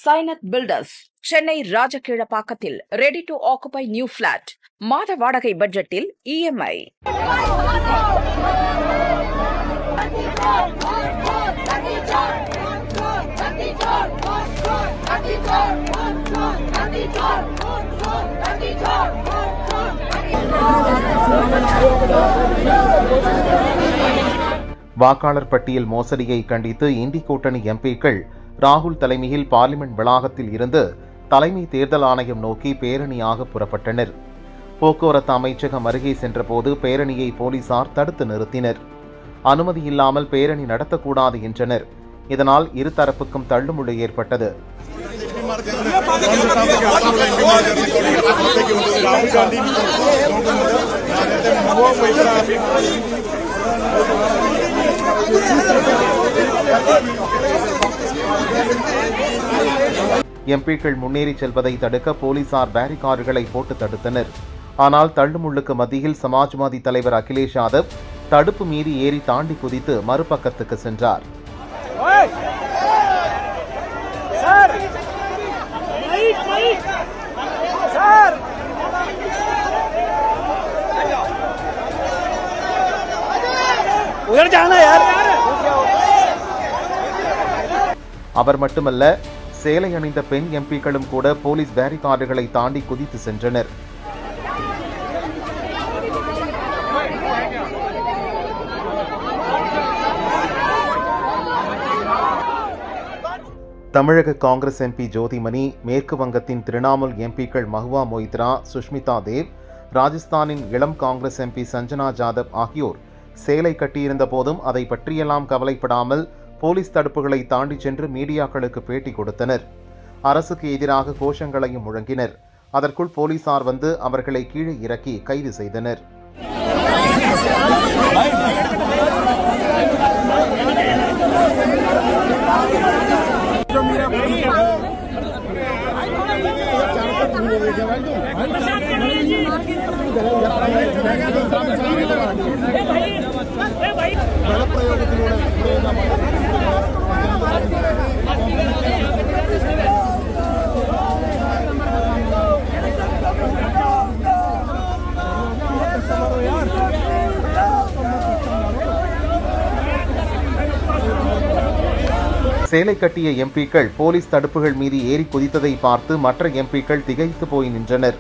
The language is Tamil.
Sainak Builders, Chennai ராஜகீழப்பாக்கத்தில் ready to occupy new flat. மாத வாடகை பட்ஜெட்டில் EMI. வாக்காளர் பட்டியல் மோசடியை கண்டித்து இந்தி கூட்டணி எம்பிக்கள் ராகுல் தலைமையில் பார்லிமெண்ட் வளாகத்தில் இருந்து தலைமை தேர்தல் ஆணையம் நோக்கி பேரணியாக புறப்பட்டனர். போக்குவரத்து அமைச்சகம் அருகே சென்றபோது பேரணியை போலீசார் தடுத்து நிறுத்தினர். அனுமதி இல்லாமல் பேரணி நடத்தக்கூடாது என்றனர். இதனால் இருதரப்புக்கும் தள்ளுமுள்ளு ஏற்பட்டது. எம்பிக்கள் முன்னேறி செல்வதை தடுக்க போலீசார் பேரிகார்டுகளை போட்டு தடுத்தனர். ஆனால் தள்ளுமுள்ளுக்கு மத்தியில் சமாஜ்வாதி தலைவர் அகிலேஷ் யாதவ் தடுப்பு மீறி ஏறி தாண்டி குதித்து மறுபக்கத்துக்கு சென்றார். அவர் மட்டுமல்ல, சேலை அணிந்த பெண் எம்பிக்களும் கூட போலீஸ் பேரிகார்டுகளை தாண்டி குதித்து சென்றனர். தமிழக காங்கிரஸ் எம்பி ஜோதிமணி, மேற்கு வங்கத்தின் திரிணாமுல் எம்பிக்கள் மஹுவா மொய்த்ரா, சுஷ்மிதா தேவ், ராஜஸ்தானின் இளம் காங்கிரஸ் எம்பி சஞ்சனா ஜாதவ் ஆகியோர் சேலை கட்டியிருந்த போதும் அதை பற்றியெல்லாம் கவலைப்படாமல் போலீஸ் தடுப்புகளை தாண்டி சென்று மீடியாக்களுக்கு பேட்டி கொடுத்தனர். அரசுக்கு எதிராக கோஷங்களையும் முழங்கினர். அதற்குள் போலீசார் வந்து அவர்களை கீழே இறக்கி கைது செய்தனர். சேலை கட்டிய எம்பிக்கள் போலீஸ் தடுப்புகள் மீது ஏறி குதித்ததை பார்த்து மற்ற எம்பிக்கள் திகைத்து போய் நின்றனர்.